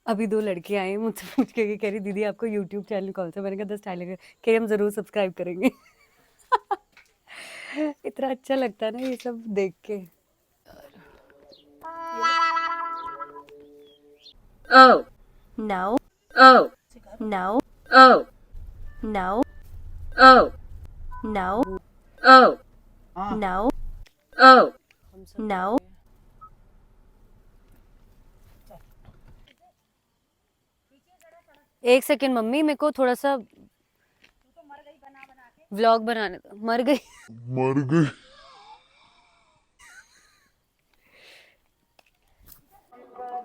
अभी 2 लड़की आई मुझसे पूछ के कि कह रही दीदी आपको यूट्यूब चैनल कौन सा? मैंने कहा द स्टाइल कह रही हम ज़रूर सब्सक्राइब करेंगे। इतना अच्छा लगता है ना ये सब देख के। Oh, No, oh, no, oh, no, oh, no, oh, no, oh. हम सब जा no. रहे हैं। एक सेकंड मम्मी मेरे को थोड़ा सा व्लॉग बनाने दो। मर गई।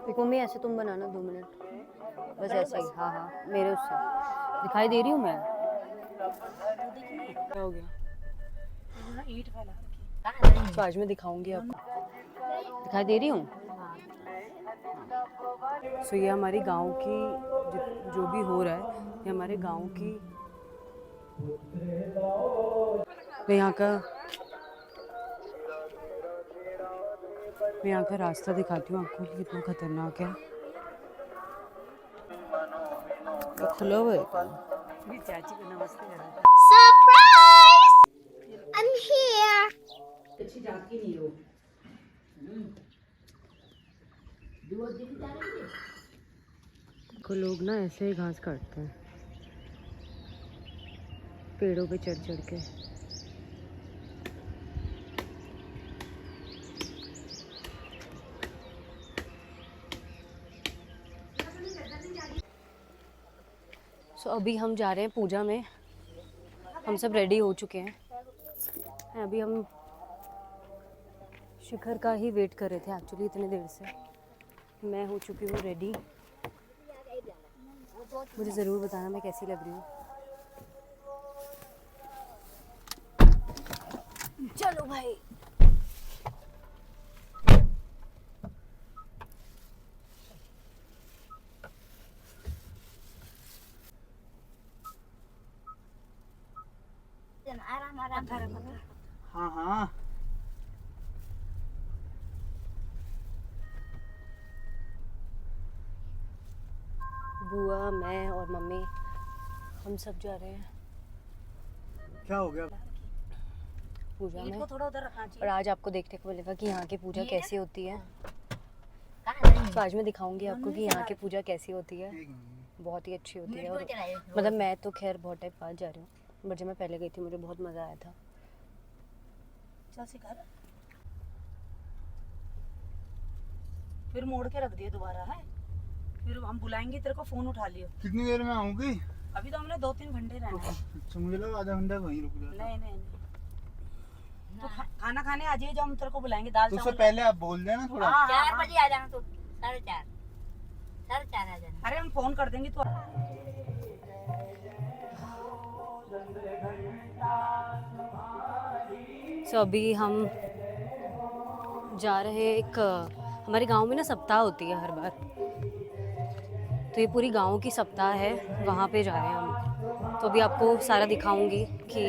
देखो मम्मी ऐसे तुम बनाना 2 मिनट बस ऐसे ही। हाँ हाँ मेरे उससे दिखाई दे रही हूँ मैं। क्या हो गया? तो आज मैं दिखाऊंगी आपको। दिखाई दे रही हूँ। सो ये हमारी गांव की जो भी हो रहा है ये हमारे गांव की मैं यहाँ का रास्ता दिखाती हूँ आपको कि कितना खतरनाक है। ये खुला हुआ है क्या? मेरी चाची को नमस्ते करो। Surprise! I'm here. को लोग ना ऐसे ही घास काटते हैं पेड़ों पे चढ़ चढ़ के। सो अभी हम जा रहे हैं पूजा में। हम सब रेडी हो चुके हैं। अभी हम शिखर का ही वेट कर रहे थे एक्चुअली इतने देर से। मैं हो चुकी हूँ रेडी। मुझे ज़रूर बताना मैं कैसी लग रही हूँ। चलो भाई। हाँ हाँ बुआ मैं और मम्मी हम सब जा रहे हैं क्या हो गया? पूजा में। और आज आपको देखने को मिलेगा कि यहाँ की पूजा कैसी होती है। तो आज मैं दिखाऊंगी आपको कि यहाँ की पूजा कैसी होती है। बहुत ही अच्छी होती है। और मतलब मैं तो खैर बहुत टाइम बाद जा रही हूँ बट जब मैं पहले गई थी मुझे बहुत मज़ा आया था। फिर मोड़ के रख दिए दोबारा है। फिर हम बुलाएंगे तेरे को, फोन उठा लियो। कितनी देर में आऊंगी? अभी तो हमने 2-3 घंटे रहना है। अच्छा मुझे लगा आधा घंटा वहीं रुक जाता। नहीं नहीं नहीं तो खाना खाने आ जाइए, जब हम तेरे को बुलाएंगे दाल तो उससे चावल। पहले आप बोल देना थोड़ा। हाँ, 4 हाँ। बजे आ जाना तू। 4:30 4:30 आ जाना। अरे हम फोन कर देंगे तो। सो अभी हम जा रहे हैं एक हमारे गांव में ना सप्ताह होती है हर बार। तो ये पूरी गांव की सप्ताह है वहाँ पे जा रहे हैं हम। तो अभी आपको सारा दिखाऊंगी कि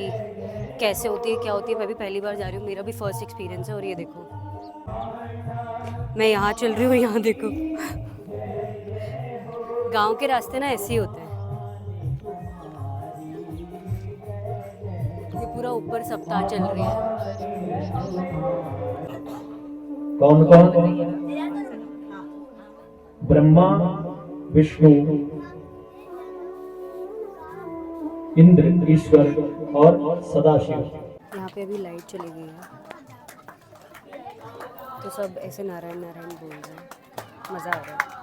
कैसे होती है क्या होती है। मैं भी पहली बार जा रही हूँ मेरा भी फर्स्ट एक्सपीरियंस है। और ये देखो मैं यहाँ चल रही हूँ यहाँ देखो गांव के रास्ते ना ऐसे ही होते हैं। ये पूरा ऊपर सप्ताह चल रही है। कौन कौन? ब्रह्मा, विष्णु, इंद्र, ईश्वर और सदाशिव। यहाँ पे अभी लाइट चली गई है तो सब ऐसे नारायण नारायण बोल रहे हैं। मज़ा आ रहा है।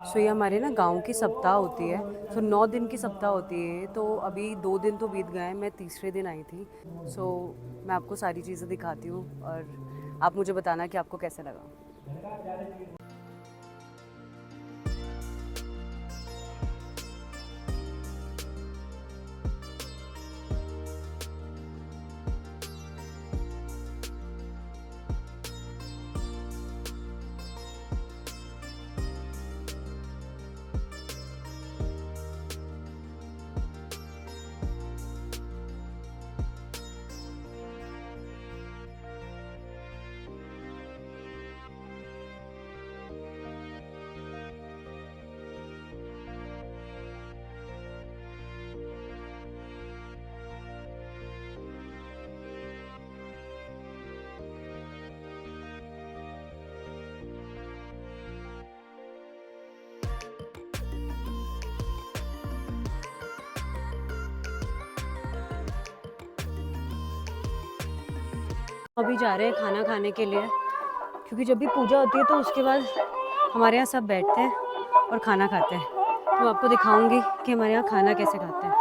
सो ये हमारे ना गांव की सप्ताह होती है। सो 9 दिन की सप्ताह होती है। तो अभी 2 दिन तो बीत गए हैं, मैं तीसरे दिन आई थी। सो मैं आपको सारी चीज़ें दिखाती हूँ और आप मुझे बताना कि आपको कैसे लगा। अभी जा रहे हैं खाना खाने के लिए, क्योंकि जब भी पूजा होती है तो उसके बाद हमारे यहाँ सब बैठते हैं और खाना खाते हैं। तो आपको दिखाऊंगी कि हमारे यहाँ खाना कैसे खाते हैं।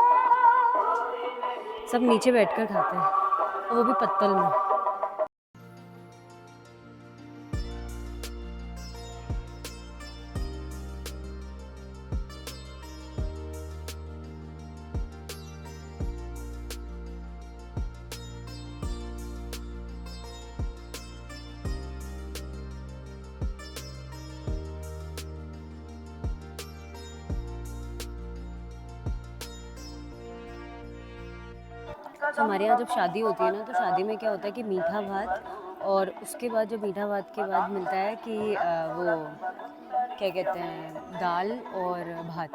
सब नीचे बैठकर खाते हैं और वो भी पत्तल में। तो हमारे यहाँ जब शादी होती है ना, तो शादी में क्या होता है कि मीठा भात, और उसके बाद जब मीठा भात के बाद मिलता है कि वो क्या कहते हैं, दाल और भात।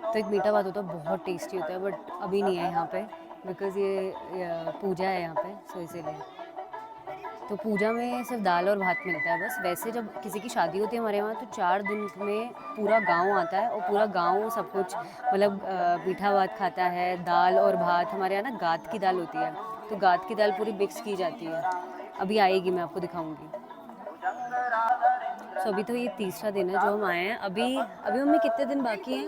तो एक मीठा भात होता है, बहुत टेस्टी होता है, बट अभी नहीं है यहाँ पे बिकॉज़ ये पूजा है यहाँ पे, सो इसीलिए। तो पूजा में सिर्फ दाल और भात मिलता है बस। वैसे जब किसी की शादी होती है हमारे यहाँ, तो 4 दिन में पूरा गांव आता है और पूरा गांव सब कुछ मतलब मीठा भात खाता है, दाल और भात। हमारे यहाँ ना गात की दाल होती है, तो गात की दाल पूरी मिक्स की जाती है। अभी आएगी, मैं आपको दिखाऊंगी। सो अभी तो ये तीसरा दिन है जो हम आए हैं। अभी मम्मी कितने दिन बाकी हैं?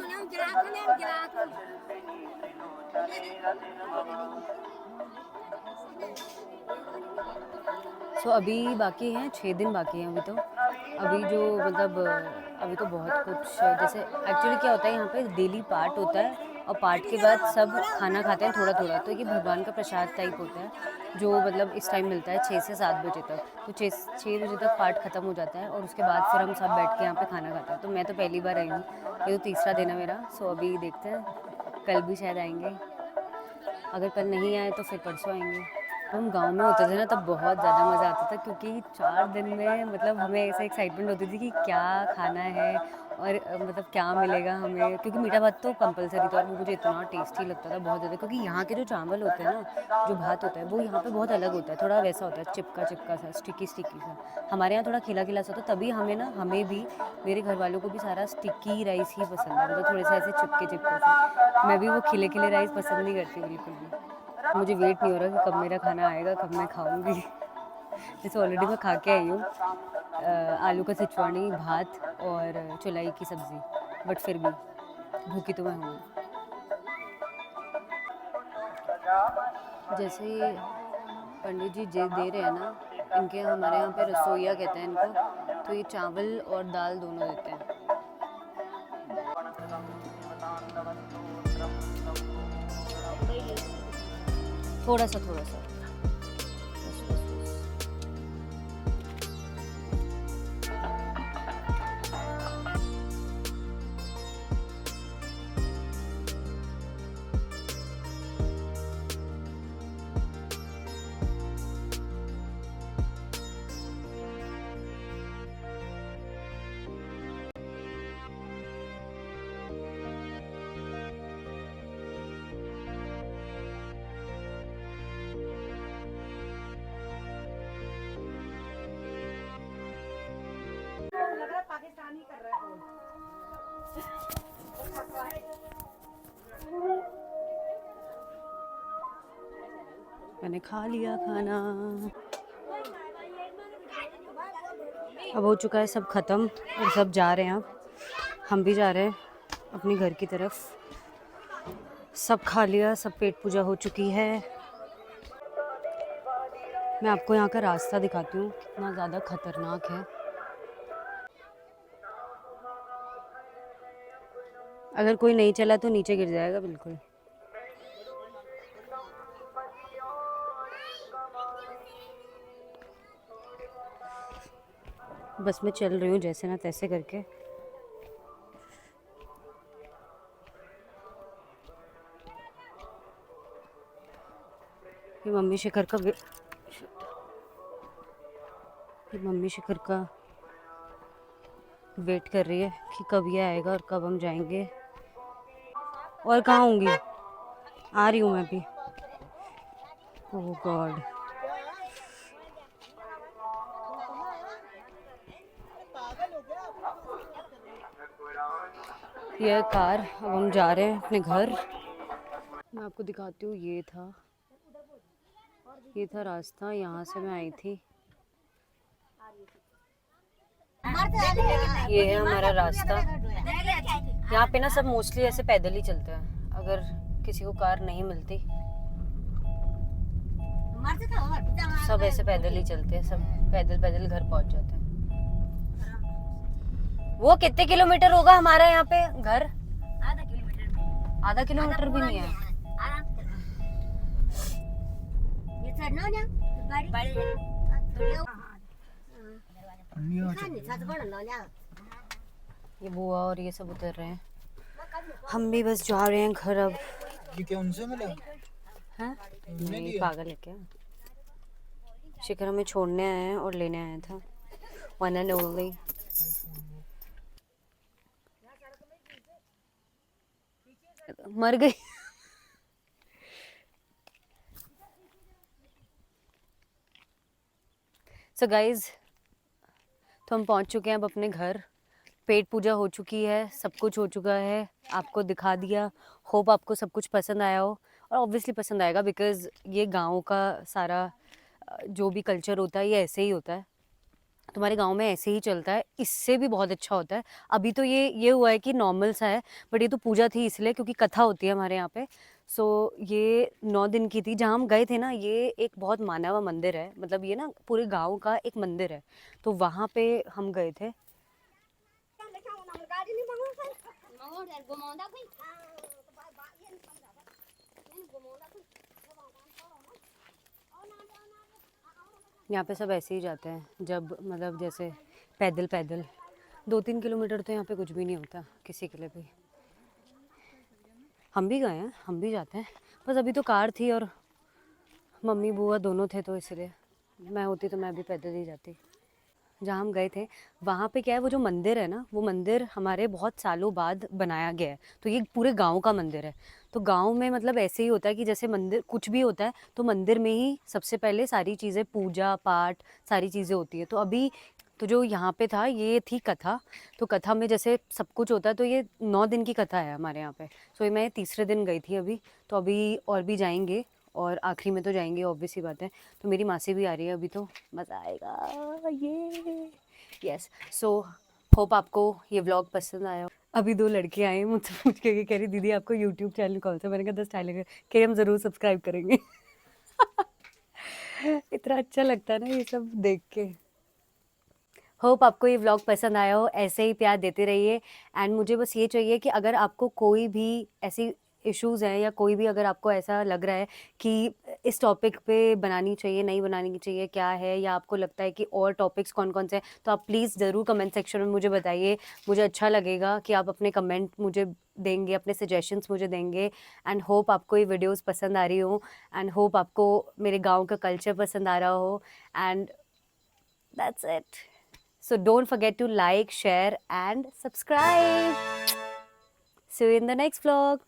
सो अभी बाकी हैं 6 दिन बाकी हैं अभी तो। अभी जो मतलब अभी तो बहुत कुछ, जैसे एक्चुअली क्या होता है यहाँ पे डेली पाठ होता है और पाठ के बाद सब खाना खाते हैं थोड़ा थोड़ा। तो ये भगवान का प्रसाद टाइप होता है जो मतलब इस टाइम मिलता है 6 से 7 बजे तक। तो 6 बजे तक पाठ ख़त्म हो जाता है और उसके बाद फिर हम सब बैठ के यहाँ पे खाना खाते हैं। तो मैं तो पहली बार आई हूँ, ये तो तीसरा दिन है मेरा। सो अभी देखते हैं, कल भी शायद आएंगे, अगर कल नहीं आए तो फिर परसों आएंगे। हम गांव में होते थे ना, तब बहुत ज़्यादा मज़ा आता था, क्योंकि 4 दिन में मतलब हमें ऐसा एक्साइटमेंट होती थी कि क्या खाना है और मतलब क्या मिलेगा हमें। क्योंकि मीठा भात तो कंपलसरी था और वो मुझे इतना टेस्टी लगता था बहुत ज़्यादा। क्योंकि यहाँ के जो चावल होते हैं ना, जो भात होता है वो यहाँ पे बहुत अलग होता है, थोड़ा वैसा होता है चिपका चिपका सा, स्टिकी स्टिकी सा। हमारे यहाँ थोड़ा खिला खिला सा होता, तभी हमें भी मेरे घर वालों को भी सारा स्टिकी राइस ही पसंद है, मतलब थोड़े से ऐसे चिपके चिपके से। मैं भी वो खिले खिले राइस पसंद नहीं करती बिल्कुल भी। मुझे वेट नहीं हो रहा कि कब मेरा खाना आएगा, कब मैं खाऊंगी। जैसे ऑलरेडी मैं खा के आई हूँ आलू का सिचवानी, भात और चुलाई की सब्ज़ी, बट फिर भी भूखी तो मैं हूँ। जैसे पंडित जी दे रहे हैं ना, इनके हमारे यहाँ पे रसोइया कहते हैं इनको। तो ये चावल और दाल दोनों देते हैं। थोड़ा सा बस, बस, बस। मैंने खा लिया खाना, अब हो चुका है सब ख़त्म और सब जा रहे हैं अब। हम भी जा रहे हैं अपने घर की तरफ। सब खा लिया, सब पेट पूजा हो चुकी है। मैं आपको यहाँ का रास्ता दिखाती हूँ, इतना ज़्यादा खतरनाक है। अगर कोई नहीं चला तो नीचे गिर जाएगा बिल्कुल। बस मैं चल रही हूँ जैसे ना तैसे करके। ये मम्मी शिखर का वेट कर रही है कि कब ये आएगा और कब हम जाएंगे। और कहाँ होंगी, आ रही हूँ मैं भी। ओह गॉड, ये कार। अब हम जा रहे हैं अपने घर। मैं आपको दिखाती हूँ, ये था रास्ता, यहाँ से मैं आई थी। ये है हमारा रास्ता। यहाँ पे ना सब मोस्टली ऐसे पैदल ही चलते हैं, अगर किसी को कार नहीं मिलती सब ऐसे पैदल ही चलते हैं, सब पैदल घर पहुंच जाते हैं। वो कितने किलोमीटर होगा हमारा यहाँ पे घर? आधा किलोमीटर भी नहीं है। ये बुआ और ये सब उतर रहे हैं, हम भी बस जा रहे हैं घर अब। ये क्या उनसे मिला? हैं? नहीं, पागल है क्या? शिखर हमें छोड़ने आए हैं और लेने आया था, वन एंड ओनली। मर गई। सो गाइज, तो हम पहुंच चुके हैं अब अपने घर। पेट पूजा हो चुकी है, सब कुछ हो चुका है, आपको दिखा दिया। होप आपको सब कुछ पसंद आया हो, और ऑब्वियसली पसंद आएगा बिकॉज़ ये गाँव का सारा जो भी कल्चर होता है ये ऐसे ही होता है। तुम्हारे गांव में ऐसे ही चलता है, इससे भी बहुत अच्छा होता है। अभी तो ये हुआ है कि नॉर्मल सा है, बट ये तो पूजा थी इसलिए, क्योंकि कथा होती है हमारे यहाँ पे। सो ये 9 दिन की थी। जहाँ हम गए थे ना, ये एक बहुत माना हुआ मंदिर है, मतलब ये ना पूरे गांव का एक मंदिर है, तो वहाँ पे हम गए थे। यहाँ पे सब ऐसे ही जाते हैं, जब मतलब जैसे पैदल 2-3 किलोमीटर तो यहाँ पे कुछ भी नहीं होता किसी के लिए भी। हम भी गए हैं, हम भी जाते हैं, बस अभी तो कार थी और मम्मी बुआ दोनों थे, तो इसलिए मैं होती तो मैं भी पैदल ही जाती। जहाँ हम गए थे वहाँ पे क्या है, वो जो मंदिर है ना, वो मंदिर हमारे बहुत सालों बाद बनाया गया है, तो ये पूरे गांव का मंदिर है। तो गांव में मतलब ऐसे ही होता है कि जैसे मंदिर कुछ भी होता है तो मंदिर में ही सबसे पहले सारी चीज़ें, पूजा पाठ सारी चीज़ें होती है। तो अभी तो जो यहाँ पे था ये थी कथा, तो कथा में जैसे सब कुछ होता है, तो ये 9 दिन की कथा है हमारे यहाँ पे। सो मैं तीसरे दिन गई थी अभी, तो अभी और भी जाएंगे और आखिरी में तो जाएंगे, ऑब्वियस ही बात है। तो मेरी मासी भी आ रही है अभी, तो मज़ा आएगा ये। यस, सो होप आपको ये व्लॉग पसंद आया। अभी 2 लड़के आए मुझसे पूछ के, कह रही दीदी आपको यूट्यूब चैनल कौन सा? मैंने कहा 10 टाइल, कह रही हम ज़रूर सब्सक्राइब करेंगे। इतना अच्छा लगता है ना ये सब देख के। होप आपको ये व्लॉग पसंद आया हो, ऐसे ही प्यार देते रहिए। एंड मुझे बस ये चाहिए कि अगर आपको कोई भी ऐसी इश्यूज़ हैं, या कोई भी अगर आपको ऐसा लग रहा है कि इस टॉपिक पे बनानी चाहिए, नहीं बनानी चाहिए, क्या है, या आपको लगता है कि और टॉपिक्स कौन कौन से हैं, तो आप प्लीज़ ज़रूर कमेंट सेक्शन में मुझे बताइए। मुझे अच्छा लगेगा कि आप अपने कमेंट मुझे देंगे, अपने सजेशंस मुझे देंगे। एंड होप आपको ये वीडियोस पसंद आ रही हो, एंड होप आपको मेरे गाँव का कल्चर पसंद आ रहा हो। And that's it. So don't forget to like, share and subscribe. See you in the next vlog.